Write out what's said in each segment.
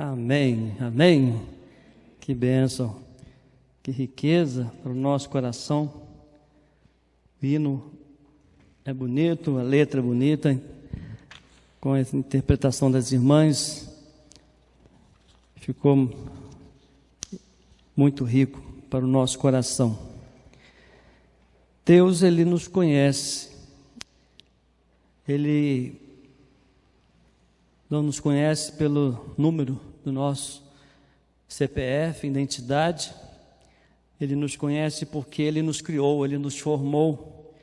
Amém, amém. Que bênção, que riqueza para o nosso coração. O hino é bonito, a letra é bonita, com a interpretação das irmãs, ficou muito rico para o nosso coração. Deus, Ele nos conhece, Ele não nos conhece pelo número do nosso CPF, identidade. Ele nos conhece porque Ele nos criou, Ele nos formou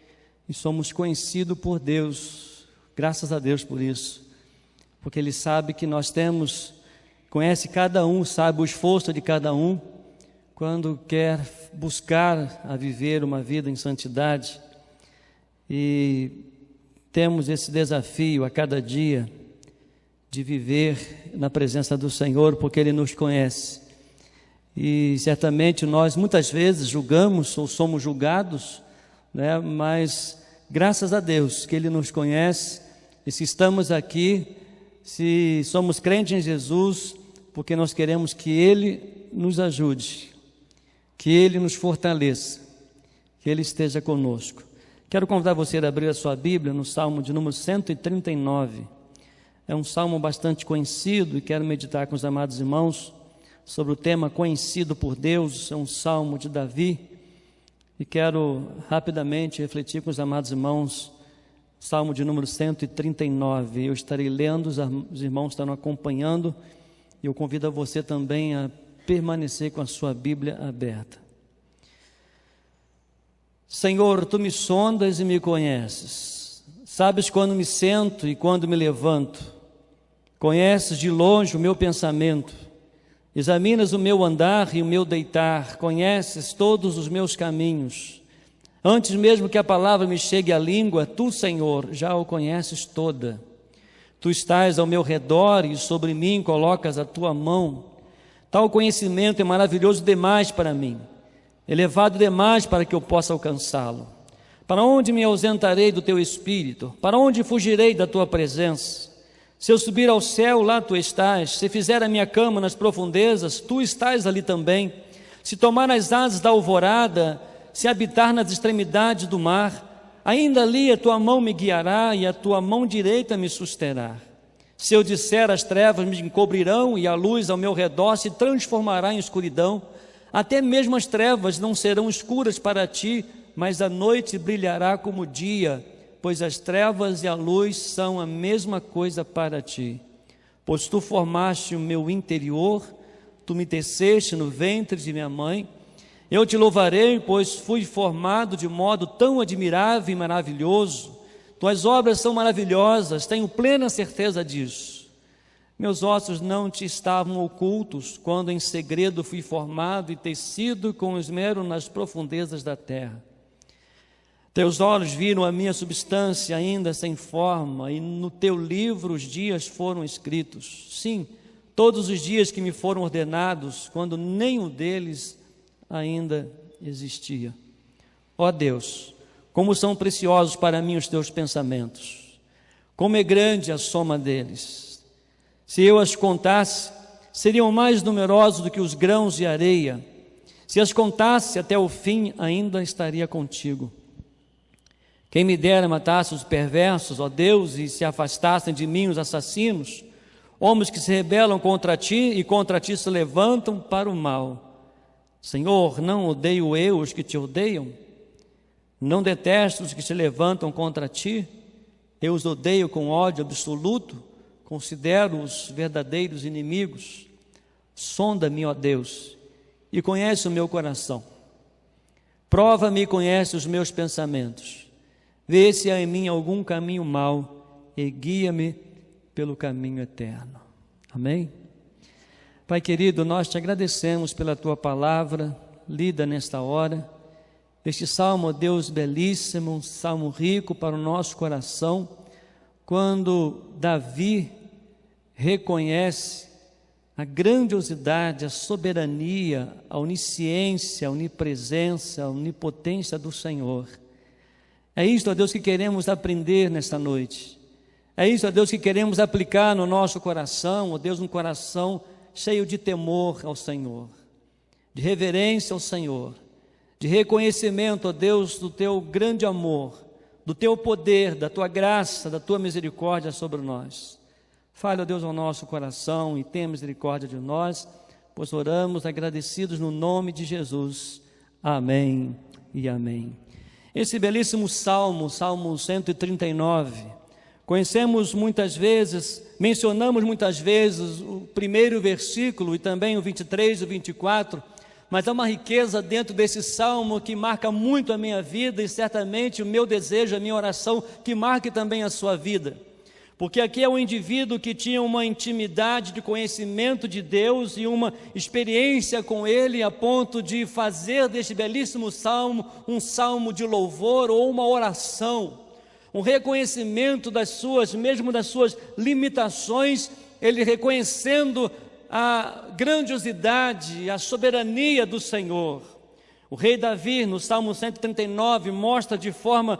e somos conhecidos por Deus. Graças a Deus por isso, porque Ele sabe que nós temos, conhece cada um, sabe o esforço de cada um quando quer buscar a viver uma vida em santidade, e temos esse desafio a cada dia de viver na presença do Senhor, porque Ele nos conhece. E certamente nós muitas vezes julgamos ou somos julgados, né? Mas graças a Deus que Ele nos conhece, e se estamos aqui, se somos crentes em Jesus, porque nós queremos que Ele nos ajude, que Ele nos fortaleça, que Ele esteja conosco. Quero convidar você a abrir a sua Bíblia no Salmo de número 139. É um salmo bastante conhecido e quero meditar com os amados irmãos sobre o tema conhecido por Deus. É um salmo de Davi e quero rapidamente refletir com os amados irmãos. Salmo de número 139. Eu estarei lendo, os irmãos estarão acompanhando e eu convido a você também a permanecer com a sua Bíblia aberta. Senhor, Tu me sondas e me conheces. Sabes quando me sento e quando me levanto. Conheces de longe o meu pensamento. Examinas o meu andar e o meu deitar. Conheces todos os meus caminhos. Antes mesmo que a palavra me chegue à língua, Tu, Senhor, já o conheces toda. Tu estás ao meu redor e sobre mim colocas a Tua mão. Tal conhecimento é maravilhoso demais para mim, elevado demais para que eu possa alcançá-lo. Para onde me ausentarei do Teu Espírito? Para onde fugirei da Tua presença? Se eu subir ao céu, lá Tu estás. Se fizer a minha cama nas profundezas, Tu estás ali também. Se tomar as asas da alvorada, se habitar nas extremidades do mar, ainda ali a Tua mão me guiará e a Tua mão direita me susterá. Se eu disser, as trevas me encobrirão e a luz ao meu redor se transformará em escuridão, até mesmo as trevas não serão escuras para Ti, mas a noite brilhará como o dia, pois as trevas e a luz são a mesma coisa para Ti. Pois Tu formaste o meu interior, Tu me teceste no ventre de minha mãe. Eu Te louvarei, pois fui formado de modo tão admirável e maravilhoso. Tuas obras são maravilhosas, tenho plena certeza disso. Meus ossos não Te estavam ocultos, quando em segredo fui formado e tecido com esmero nas profundezas da terra. Teus olhos viram a minha substância ainda sem forma, e no Teu livro os dias foram escritos. Sim, todos os dias que me foram ordenados, quando nenhum deles ainda existia. Ó Deus, como são preciosos para mim os Teus pensamentos, como é grande a soma deles. Se eu as contasse, seriam mais numerosos do que os grãos de areia. Se as contasse até o fim, ainda estaria contigo. Quem me dera matasse os perversos, ó Deus, e se afastassem de mim os assassinos, homens que se rebelam contra Ti e contra Ti se levantam para o mal. Senhor, não odeio eu os que Te odeiam? Não detesto os que se levantam contra Ti? Eu os odeio com ódio absoluto, considero-os verdadeiros inimigos. Sonda-me, ó Deus, e conhece o meu coração. Prova-me e conhece os meus pensamentos. Vê se há em mim algum caminho mau e guia-me pelo caminho eterno. Amém? Pai querido, nós Te agradecemos pela Tua palavra lida nesta hora. Este salmo, ó Deus, belíssimo, um salmo rico para o nosso coração, quando Davi reconhece a grandiosidade, a soberania, a onisciência, a onipresença, a onipotência do Senhor. É isto, ó Deus, que queremos aprender nesta noite. É isso, ó Deus, que queremos aplicar no nosso coração, ó Deus, um coração cheio de temor ao Senhor, de reverência ao Senhor, de reconhecimento, ó Deus, do Teu grande amor, do Teu poder, da Tua graça, da Tua misericórdia sobre nós. Fale, ó Deus, ao nosso coração e tenha misericórdia de nós, pois oramos agradecidos no nome de Jesus. Amém e amém. Esse belíssimo salmo, Salmo 139, conhecemos muitas vezes, mencionamos muitas vezes o primeiro versículo e também o 23 e o 24, mas há uma riqueza dentro desse salmo que marca muito a minha vida e certamente o meu desejo, a minha oração, que marque também a sua vida. Porque aqui é um indivíduo que tinha uma intimidade de conhecimento de Deus e uma experiência com Ele a ponto de fazer deste belíssimo salmo um salmo de louvor ou uma oração, um reconhecimento mesmo das suas limitações, ele reconhecendo a grandiosidade, a soberania do Senhor. O rei Davi, no Salmo 139, mostra de forma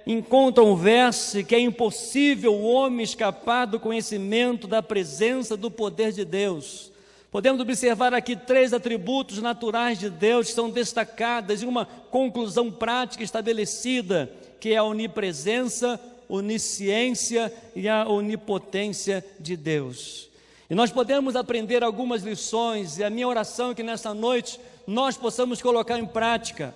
encontra um verso que é impossível o homem escapar do conhecimento, da presença, do poder de Deus. Podemos observar aqui 3 atributos naturais de Deus que são destacados em uma conclusão prática estabelecida, que é a onipresença, onisciência e a onipotência de Deus. E nós podemos aprender algumas lições, e a minha oração é que nessa noite nós possamos colocar em prática,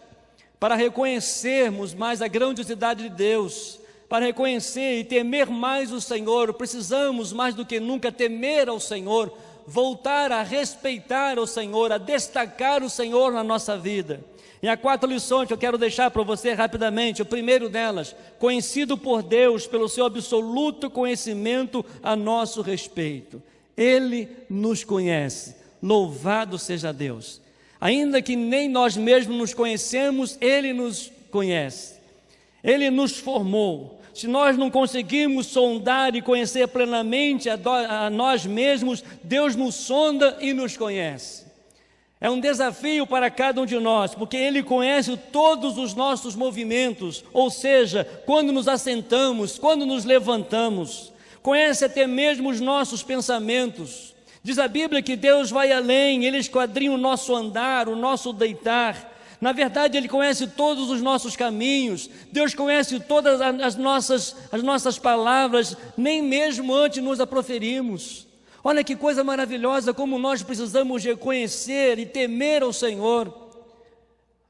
para reconhecermos mais a grandiosidade de Deus, para reconhecer e temer mais o Senhor. Precisamos mais do que nunca temer ao Senhor, voltar a respeitar o Senhor, a destacar o Senhor na nossa vida. E há 4 lições que eu quero deixar para você rapidamente. O primeiro delas, conhecido por Deus pelo seu absoluto conhecimento a nosso respeito. Ele nos conhece, louvado seja Deus. Ainda que nem nós mesmos nos conhecemos, Ele nos conhece, Ele nos formou. Se nós não conseguimos sondar e conhecer plenamente a nós mesmos, Deus nos sonda e nos conhece. É um desafio para cada um de nós, porque Ele conhece todos os nossos movimentos, ou seja, quando nos assentamos, quando nos levantamos, conhece até mesmo os nossos pensamentos. Diz a Bíblia que Deus vai além, Ele esquadrinha o nosso andar, o nosso deitar. Na verdade, Ele conhece todos os nossos caminhos, Deus conhece todas as nossas palavras, nem mesmo antes nos a proferimos. Olha que coisa maravilhosa, como nós precisamos reconhecer e temer ao Senhor.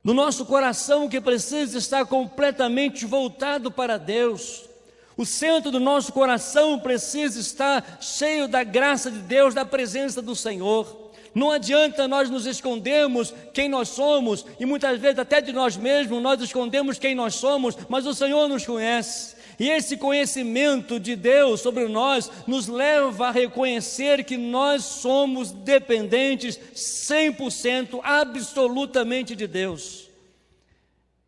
No nosso coração que precisa estar completamente voltado para Deus. O centro do nosso coração precisa estar cheio da graça de Deus, da presença do Senhor. Não adianta nós nos escondermos quem nós somos, e muitas vezes até de nós mesmos nós escondemos quem nós somos, mas o Senhor nos conhece. E esse conhecimento de Deus sobre nós nos leva a reconhecer que nós somos dependentes 100%, absolutamente de Deus.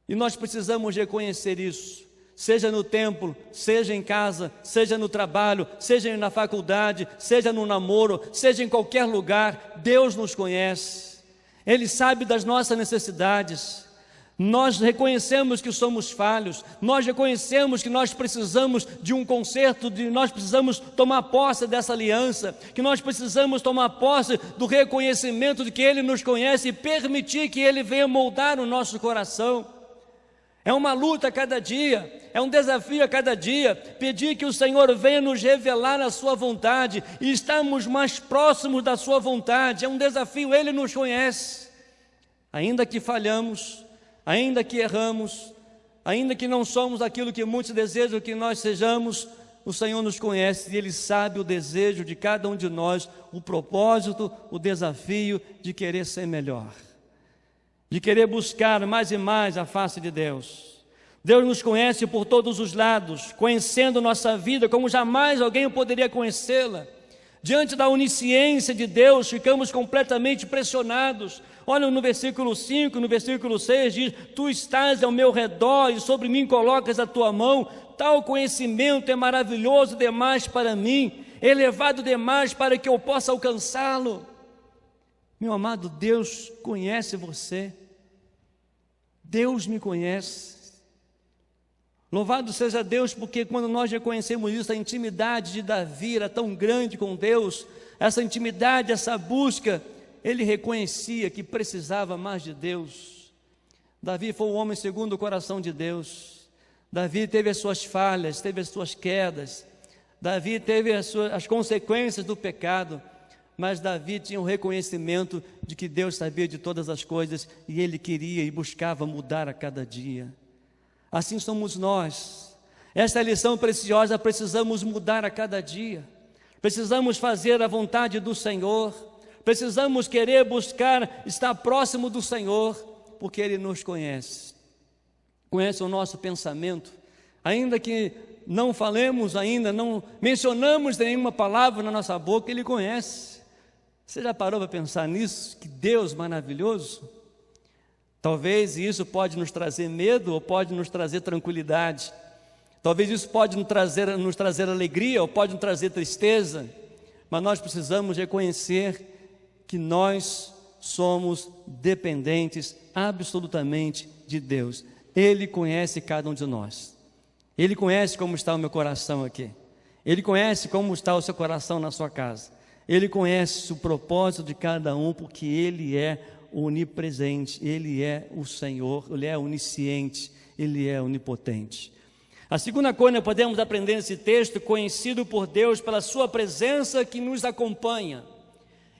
E nós precisamos reconhecer isso. Seja no templo, seja em casa, seja no trabalho, seja na faculdade, seja no namoro, seja em qualquer lugar, Deus nos conhece, Ele sabe das nossas necessidades. Nós reconhecemos que somos falhos, nós reconhecemos que nós precisamos de um conserto, nós precisamos tomar posse dessa aliança, que nós precisamos tomar posse do reconhecimento de que Ele nos conhece e permitir que Ele venha moldar o nosso coração. É uma luta a cada dia, é um desafio a cada dia, pedir que o Senhor venha nos revelar a sua vontade e estarmos mais próximos da sua vontade. É um desafio, Ele nos conhece. Ainda que falhamos, ainda que erramos, ainda que não somos aquilo que muitos desejam que nós sejamos, o Senhor nos conhece e Ele sabe o desejo de cada um de nós, o propósito, o desafio de querer ser melhor, de querer buscar mais e mais a face de Deus. Deus nos conhece por todos os lados, conhecendo nossa vida como jamais alguém poderia conhecê-la. Diante da onisciência de Deus, ficamos completamente pressionados. Olha no versículo 5, no versículo 6, diz: Tu estás ao meu redor e sobre mim colocas a tua mão. Tal conhecimento é maravilhoso demais para mim, elevado demais para que eu possa alcançá-lo. Meu amado, Deus conhece você. Deus me conhece. Louvado seja Deus, porque quando nós reconhecemos isso, a intimidade de Davi era tão grande com Deus, essa intimidade, essa busca, ele reconhecia que precisava mais de Deus. Davi foi um homem segundo o coração de Deus. Davi teve as suas falhas, teve as suas quedas. Davi teve as consequências do pecado. Mas Davi tinha um reconhecimento de que Deus sabia de todas as coisas e ele queria e buscava mudar a cada dia. Assim somos nós. Esta é a lição preciosa, precisamos mudar a cada dia. Precisamos fazer a vontade do Senhor. Precisamos querer buscar estar próximo do Senhor, porque Ele nos conhece. Conhece o nosso pensamento. Ainda que não falemos ainda, não mencionamos nenhuma palavra na nossa boca, Ele conhece. Você já parou para pensar nisso? Que Deus maravilhoso? Talvez isso pode nos trazer medo ou pode nos trazer tranquilidade. Talvez isso pode nos trazer alegria ou pode nos trazer tristeza. Mas nós precisamos reconhecer que nós somos dependentes absolutamente de Deus. Ele conhece cada um de nós. Ele conhece como está o meu coração aqui. Ele conhece como está o seu coração na sua casa. Ele conhece o propósito de cada um, porque Ele é onipresente, Ele é o Senhor, Ele é onisciente, Ele é onipotente. A segunda coisa que podemos aprender nesse texto, conhecido por Deus pela sua presença que nos acompanha.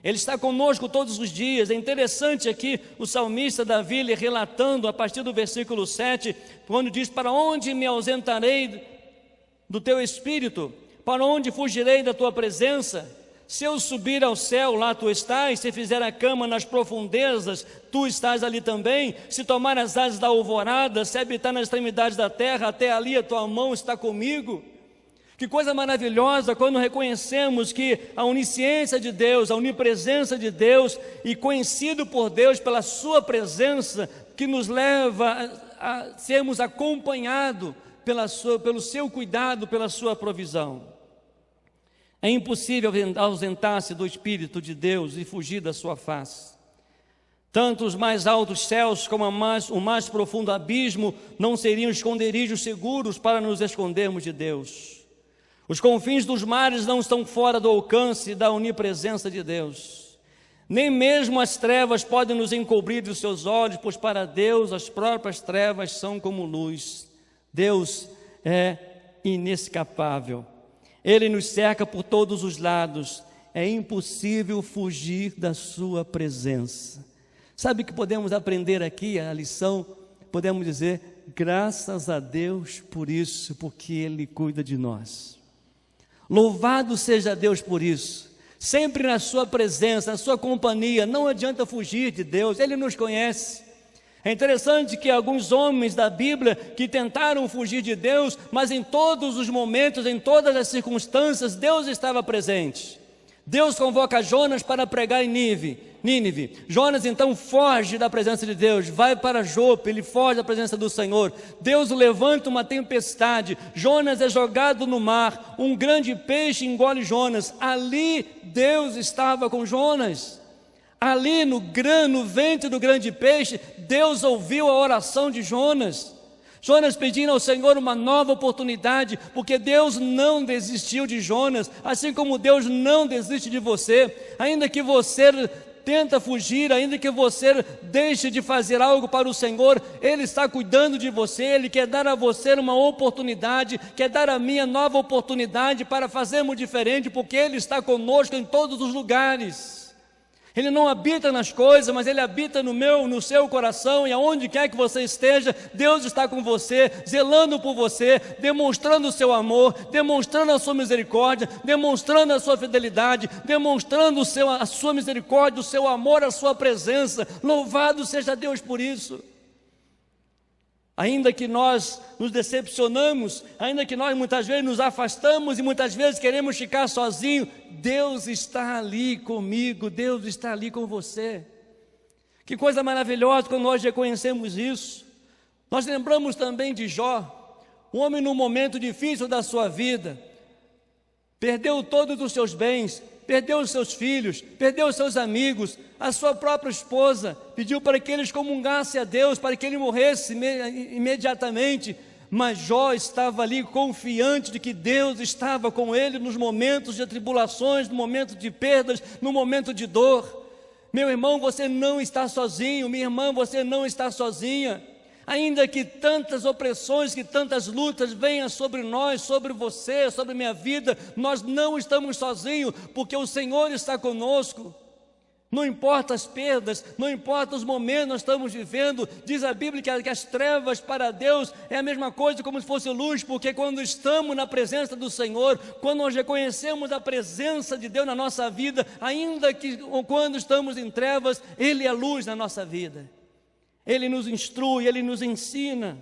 Ele está conosco todos os dias. É interessante aqui o salmista Davi relatando a partir do versículo 7, quando diz: para onde me ausentarei do teu espírito? Para onde fugirei da tua presença? Se eu subir ao céu, lá tu estás. Se fizer a cama nas profundezas, tu estás ali também. Se tomar as asas da alvorada, se habitar nas extremidades da terra, até ali a tua mão está comigo. Que coisa maravilhosa quando reconhecemos que a onisciência de Deus, a onipresença de Deus, e conhecido por Deus pela sua presença, que nos leva a sermos acompanhados pelo seu cuidado, pela sua provisão. É impossível ausentar-se do Espírito de Deus e fugir da sua face. Tanto os mais altos céus como o mais profundo abismo não seriam esconderijos seguros para nos escondermos de Deus. Os confins dos mares não estão fora do alcance da onipresença de Deus. Nem mesmo as trevas podem nos encobrir dos seus olhos, pois para Deus as próprias trevas são como luz. Deus é inescapável. Ele nos cerca por todos os lados. É impossível fugir da sua presença. Sabe o que podemos aprender aqui? A lição, podemos dizer, graças a Deus por isso, porque Ele cuida de nós. Louvado seja Deus por isso. Sempre na sua presença, na sua companhia. Não adianta fugir de Deus, Ele nos conhece. É interessante que alguns homens da Bíblia que tentaram fugir de Deus, mas em todos os momentos, em todas as circunstâncias, Deus estava presente. Deus convoca Jonas para pregar em Nínive. Jonas então foge da presença de Deus, vai para Jope, ele foge da presença do Senhor. Deus levanta uma tempestade, Jonas é jogado no mar, um grande peixe engole Jonas. Ali Deus estava com Jonas. Ali no ventre do grande peixe, Deus ouviu a oração de Jonas. Jonas pedindo ao Senhor uma nova oportunidade, porque Deus não desistiu de Jonas, assim como Deus não desiste de você. Ainda que você tenta fugir, ainda que você deixe de fazer algo para o Senhor, Ele está cuidando de você. Ele quer dar a você uma oportunidade, quer dar a mim a nova oportunidade para fazermos diferente, porque Ele está conosco em todos os lugares. Ele não habita nas coisas, mas Ele habita no seu coração, e aonde quer que você esteja, Deus está com você, zelando por você, demonstrando o seu amor, demonstrando a sua misericórdia, demonstrando a sua fidelidade, demonstrando a sua misericórdia, o seu amor, a sua presença. Louvado seja Deus por isso. Ainda que nós nos decepcionamos, ainda que nós muitas vezes nos afastamos e muitas vezes queremos ficar sozinhos, Deus está ali comigo, Deus está ali com você. Que coisa maravilhosa quando nós reconhecemos isso. Nós lembramos também de Jó, um homem num momento difícil da sua vida, perdeu todos os seus bens, perdeu os seus filhos, perdeu os seus amigos, a sua própria esposa, pediu para que ele excomungasse a Deus, para que ele morresse imediatamente. mas Jó estava ali confiante de que Deus estava com ele nos momentos de tribulações, no momento de perdas, no momento de dor. Meu irmão, você não está sozinho, minha irmã, você não está sozinha. Ainda que tantas opressões, que tantas lutas venham sobre nós, sobre você, sobre minha vida, nós não estamos sozinhos, porque o Senhor está conosco. Não importa as perdas, não importa os momentos que nós estamos vivendo, diz a Bíblia que as trevas para Deus é a mesma coisa como se fosse luz, porque quando estamos na presença do Senhor, quando nós reconhecemos a presença de Deus na nossa vida, ainda que quando estamos em trevas, Ele é luz na nossa vida. Ele nos instrui, Ele nos ensina.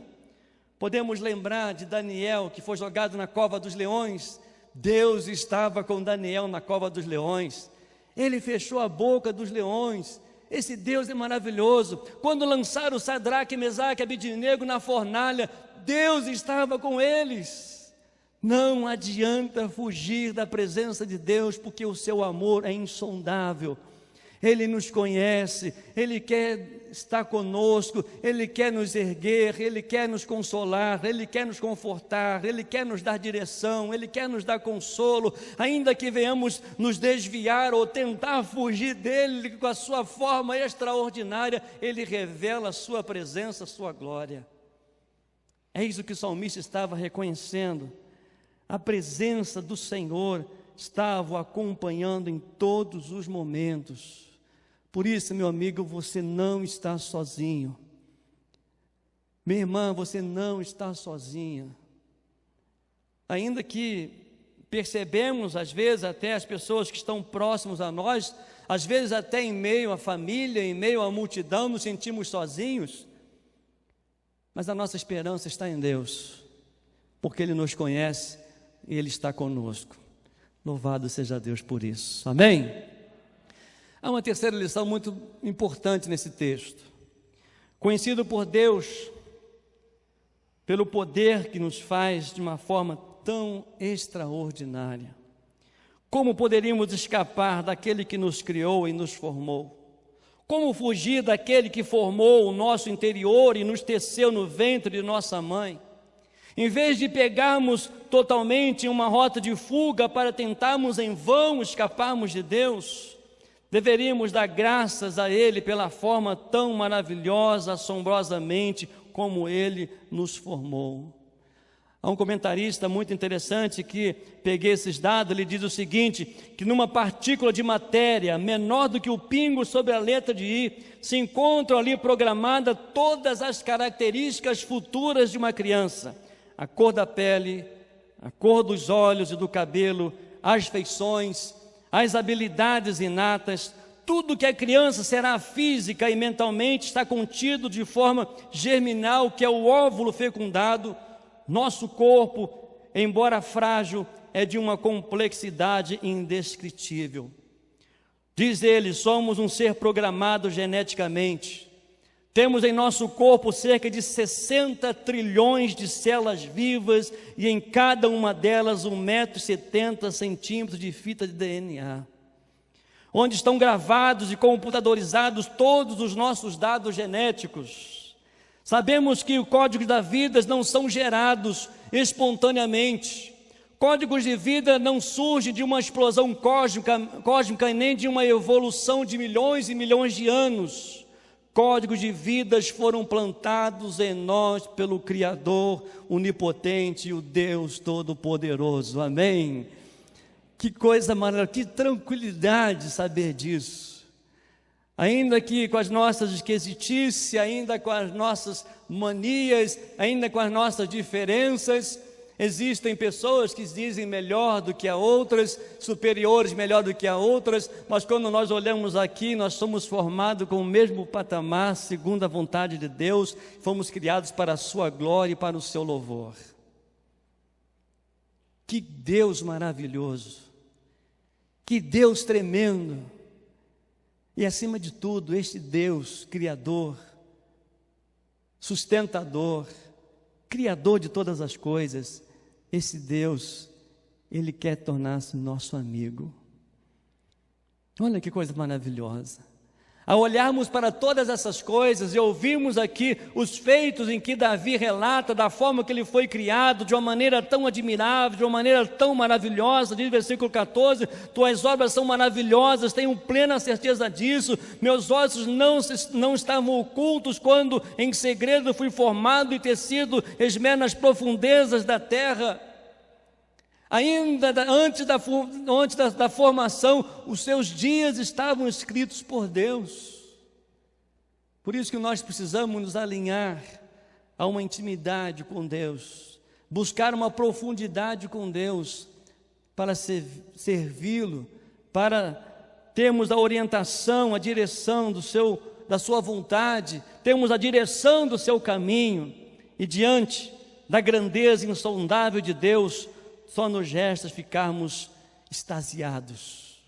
Podemos lembrar de Daniel, que foi jogado na cova dos leões. Deus estava com Daniel na cova dos leões. Ele fechou a boca dos leões. Esse Deus é maravilhoso. Quando lançaram Sadraque, Mesaque e Abednego na fornalha, Deus estava com eles. Não adianta fugir da presença de Deus, porque o seu amor é insondável. Ele nos conhece, Ele quer estar conosco, Ele quer nos erguer, Ele quer nos consolar, Ele quer nos confortar, Ele quer nos dar direção, Ele quer nos dar consolo, ainda que venhamos nos desviar ou tentar fugir dEle com a sua forma extraordinária, Ele revela a sua presença, a sua glória. É isso que o salmista estava reconhecendo, a presença do Senhor estava o acompanhando em todos os momentos. Por isso, meu amigo, você não está sozinho. Minha irmã, você não está sozinha. Ainda que percebemos, às vezes, até as pessoas que estão próximas a nós, às vezes até em meio à família, em meio à multidão, nos sentimos sozinhos. Mas a nossa esperança está em Deus, porque Ele nos conhece e Ele está conosco. Louvado seja Deus por isso. Amém? Há uma terceira lição muito importante nesse texto. Conhecido por Deus, pelo poder que nos faz de uma forma tão extraordinária. Como poderíamos escapar daquele que nos criou e nos formou? Como fugir daquele que formou o nosso interior e nos teceu no ventre de nossa mãe? Em vez de pegarmos totalmente uma rota de fuga para tentarmos em vão escaparmos de Deus, deveríamos dar graças a Ele pela forma tão maravilhosa, assombrosamente, como Ele nos formou. Há um comentarista muito interessante que peguei esses dados, ele diz o seguinte, que numa partícula de matéria menor do que o pingo sobre a letra de I, se encontram ali programadas todas as características futuras de uma criança. A cor da pele, a cor dos olhos e do cabelo, as feições, as habilidades inatas, tudo que a criança será física e mentalmente está contido de forma germinal, que é o óvulo fecundado. Nosso corpo, embora frágil, é de uma complexidade indescritível. Diz ele, somos um ser programado geneticamente. Temos em nosso corpo cerca de 60 trilhões de células vivas e em cada uma delas 1,70 m de fita de DNA, onde estão gravados e computadorizados todos os nossos dados genéticos. Sabemos que os códigos da vida não são gerados espontaneamente. Códigos de vida não surgem de uma explosão cósmica e nem de uma evolução de milhões e milhões de anos. Códigos de vidas foram plantados em nós pelo Criador onipotente e o Deus Todo-Poderoso. Amém? Que coisa maravilhosa, que tranquilidade saber disso. Ainda que com as nossas esquisitices, ainda com as nossas manias, ainda com as nossas diferenças, existem pessoas que dizem melhor do que a outras, superiores melhor do que a outras, mas quando nós olhamos aqui, nós somos formados com o mesmo patamar, segundo a vontade de Deus, fomos criados para a sua glória e para o seu louvor. Que Deus maravilhoso, que Deus tremendo, e acima de tudo, este Deus criador, sustentador, Criador de todas as coisas, esse Deus, Ele quer tornar-se nosso amigo. Olha que coisa maravilhosa. Ao olharmos para todas essas coisas e ouvirmos aqui os feitos em que Davi relata da forma que ele foi criado, de uma maneira tão admirável, de uma maneira tão maravilhosa, diz o versículo 14: tuas obras são maravilhosas, tenho plena certeza disso, meus ossos não estavam ocultos quando em segredo fui formado e tecido nas profundezas da terra. Ainda antes da formação, os seus dias estavam escritos por Deus. Por isso que nós precisamos nos alinhar a uma intimidade com Deus, buscar uma profundidade com Deus, para servi-lo, para termos a orientação, a direção da sua vontade, termos a direção do seu caminho, e diante da grandeza insondável de Deus, só nos resta ficarmos extasiados,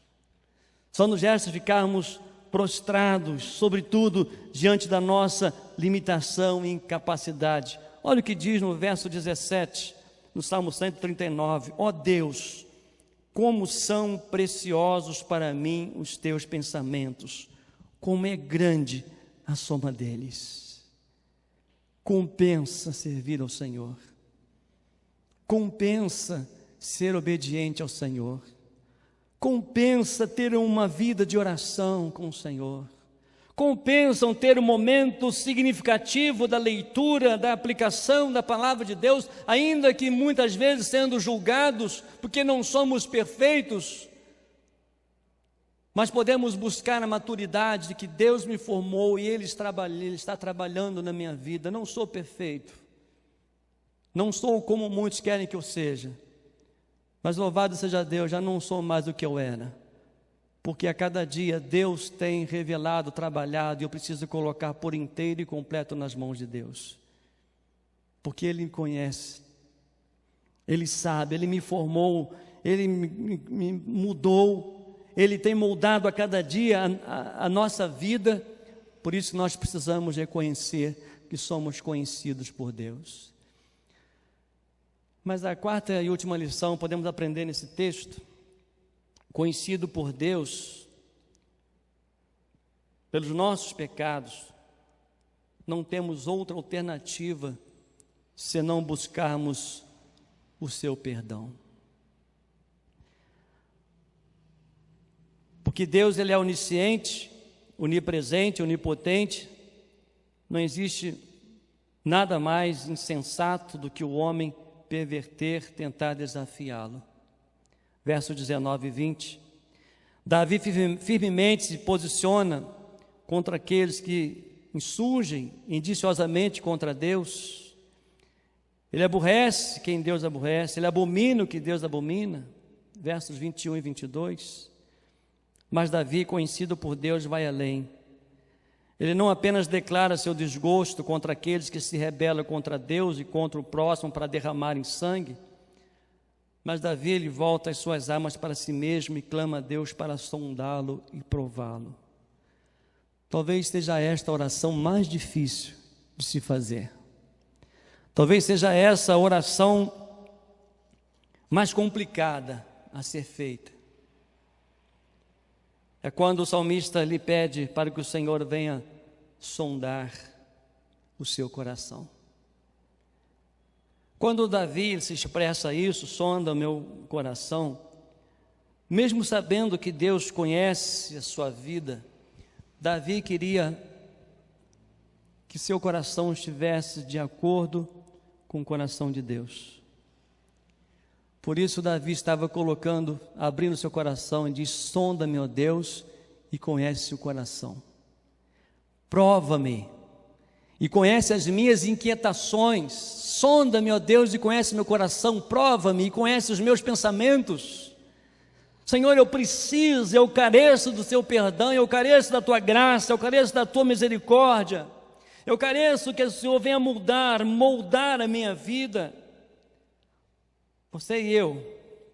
só nos resta ficarmos prostrados, sobretudo diante da nossa limitação e incapacidade. Olha o que diz no verso 17, no Salmo 139: ó Deus, como são preciosos para mim os teus pensamentos, como é grande a soma deles. Compensa servir ao Senhor, compensa ser obediente ao Senhor, compensa ter uma vida de oração com o Senhor, compensam ter um momento significativo da leitura, da aplicação da palavra de Deus, ainda que muitas vezes sendo julgados, porque não somos perfeitos, mas podemos buscar a maturidade de que Deus me formou e Ele está trabalhando na minha vida. Não sou perfeito, não sou como muitos querem que eu seja, mas louvado seja Deus, já não sou mais do que eu era, porque a cada dia Deus tem revelado, trabalhado, e eu preciso colocar por inteiro e completo nas mãos de Deus, porque Ele me conhece, Ele sabe, Ele me formou, Ele me mudou, Ele tem moldado a cada dia a nossa vida. Por isso nós precisamos reconhecer que somos conhecidos por Deus. Mas a quarta e última lição podemos aprender nesse texto: conhecido por Deus pelos nossos pecados, não temos outra alternativa senão buscarmos o seu perdão. Porque Deus, Ele é onisciente, onipresente, onipotente. Não existe nada mais insensato do que o homem perverter, tentar desafiá-lo. Verso 19 e 20. Davi firmemente se posiciona contra aqueles que insurgem indiciosamente contra Deus. Ele aborrece quem Deus aborrece, ele abomina o que Deus abomina. Versos 21 e 22. Mas Davi, conhecido por Deus, vai além. Ele não apenas declara seu desgosto contra aqueles que se rebelam contra Deus e contra o próximo para derramarem sangue, mas Davi, ele volta as suas armas para si mesmo e clama a Deus para sondá-lo e prová-lo. Talvez seja esta a oração mais difícil de se fazer. Talvez seja essa a oração mais complicada a ser feita. É quando o salmista lhe pede para que o Senhor venha sondar o seu coração. Quando Davi se expressa isso, sonda o meu coração, mesmo sabendo que Deus conhece a sua vida, Davi queria que seu coração estivesse de acordo com o coração de Deus. Por isso Davi estava abrindo seu coração e diz: sonda-me, ó Deus, e conhece o coração. Prova-me e conhece as minhas inquietações. Sonda-me, ó Deus, e conhece meu coração. Prova-me e conhece os meus pensamentos. Senhor, eu careço do Seu perdão, eu careço da Tua graça, eu careço da Tua misericórdia. Eu careço que o Senhor venha moldar a minha vida. Você e eu,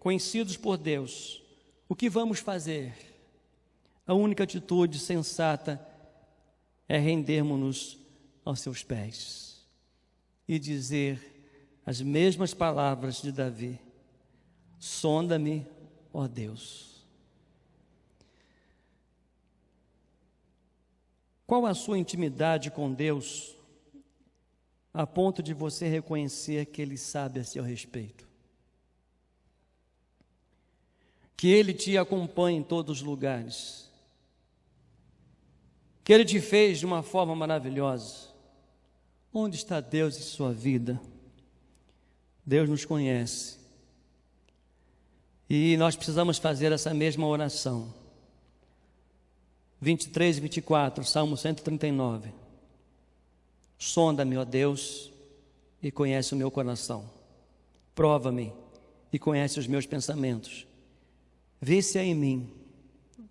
conhecidos por Deus, o que vamos fazer? A única atitude sensata é rendermos-nos aos seus pés e dizer as mesmas palavras de Davi: sonda-me, ó Deus. Qual a sua intimidade com Deus, a ponto de você reconhecer que Ele sabe a seu respeito? Que Ele te acompanha em todos os lugares, que Ele te fez de uma forma maravilhosa. Onde está Deus em sua vida? Deus nos conhece, e nós precisamos fazer essa mesma oração. 23 e 24, Salmo 139. Sonda-me, ó Deus, e conhece o meu coração. Prova-me e conhece os meus pensamentos. Vê se há em mim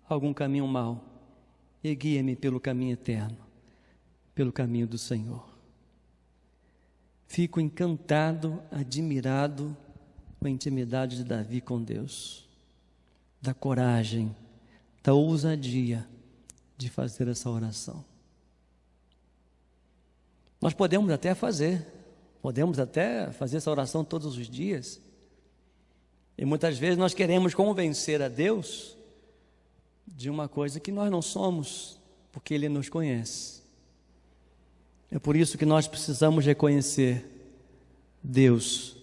algum caminho mau e guia-me pelo caminho eterno, pelo caminho do Senhor. Fico encantado, admirado com a intimidade de Davi com Deus, da coragem, da ousadia de fazer essa oração. Nós podemos até fazer essa oração todos os dias, e muitas vezes nós queremos convencer a Deus de uma coisa que nós não somos, porque Ele nos conhece. É por isso que nós precisamos reconhecer Deus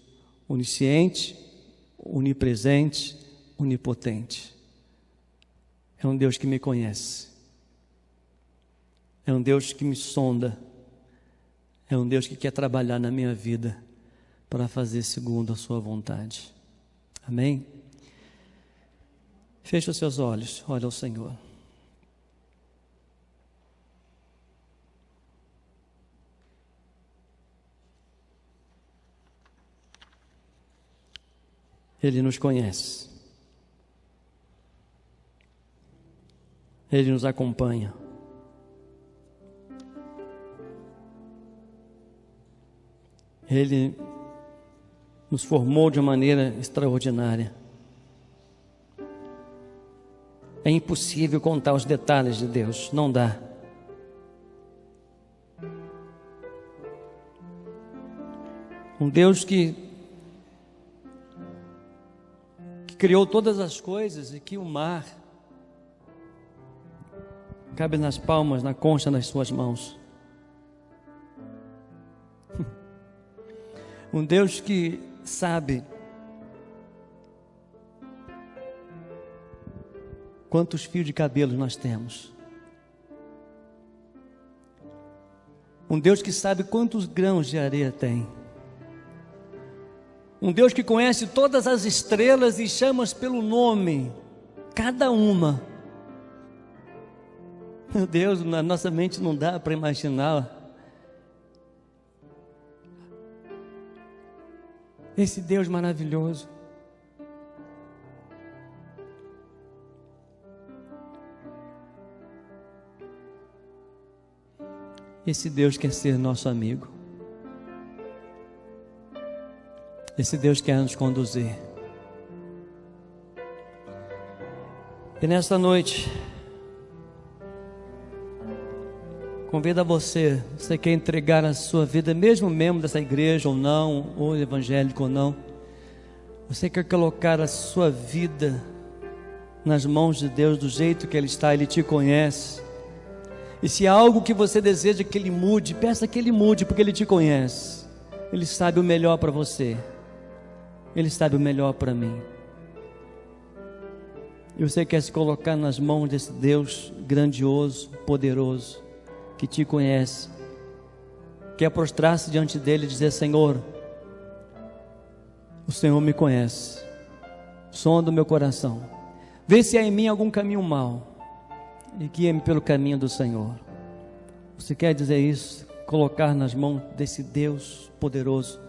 onisciente, onipresente, onipotente. É um Deus que me conhece, é um Deus que me sonda, é um Deus que quer trabalhar na minha vida para fazer segundo a sua vontade. Amém? Feche os seus olhos, olha ao Senhor. Ele nos conhece, Ele nos acompanha, Ele nos formou de uma maneira extraordinária. É impossível contar os detalhes de Deus, não dá. Um Deus que criou todas as coisas e que o mar cabe nas palmas, na concha das suas mãos. Um Deus que sabe quantos fios de cabelo nós temos. Um Deus que sabe quantos grãos de areia tem. Um Deus que conhece todas as estrelas e chama-as pelo nome, cada uma. Meu Deus, na nossa mente não dá para imaginar esse Deus maravilhoso. Esse Deus quer ser nosso amigo. Esse Deus quer nos conduzir. E nesta noite, convido a você quer entregar a sua vida, mesmo membro dessa igreja ou não, ou evangélico ou não, você quer colocar a sua vida nas mãos de Deus do jeito que Ele está, Ele te conhece. E se há algo que você deseja que Ele mude, peça que Ele mude, porque Ele te conhece. Ele sabe o melhor para você. Ele sabe o melhor para mim. E você quer se colocar nas mãos desse Deus grandioso, poderoso, que te conhece. Quer prostrar-se diante dele e dizer: Senhor, o Senhor me conhece. Sonda o meu coração. Vê se há em mim algum caminho mau e guia-me pelo caminho do Senhor. Você quer dizer isso? Colocar nas mãos desse Deus poderoso?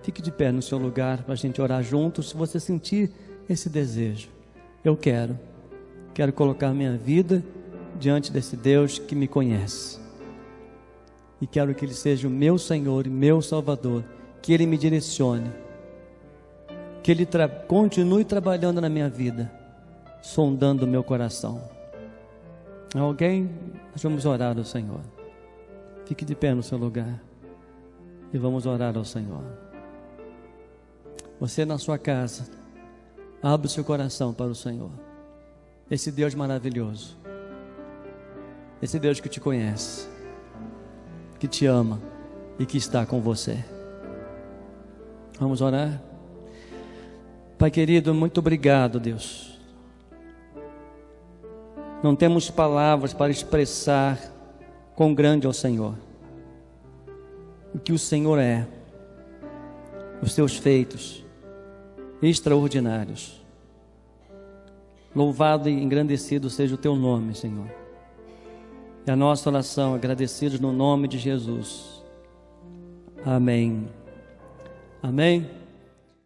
Fique de pé no seu lugar para a gente orar juntos. Se você sentir esse desejo, eu quero colocar minha vida diante desse Deus que me conhece, e quero que Ele seja o meu Senhor e meu Salvador, que Ele me direcione, que Ele continue trabalhando na minha vida, sondando o meu coração. Alguém? Nós vamos orar ao Senhor. Fique de pé no seu lugar e vamos orar ao Senhor. Você na sua casa, abre o seu coração para o Senhor, esse Deus maravilhoso. esse Deus que te conhece, que te ama e que está com você. Vamos orar? Pai querido, muito obrigado, Deus. Não temos palavras para expressar quão grande é o Senhor, o que o Senhor é, os seus feitos extraordinários. Louvado e engrandecido seja o teu nome, Senhor. E a nossa oração, agradecidos no nome de Jesus. Amém. Amém.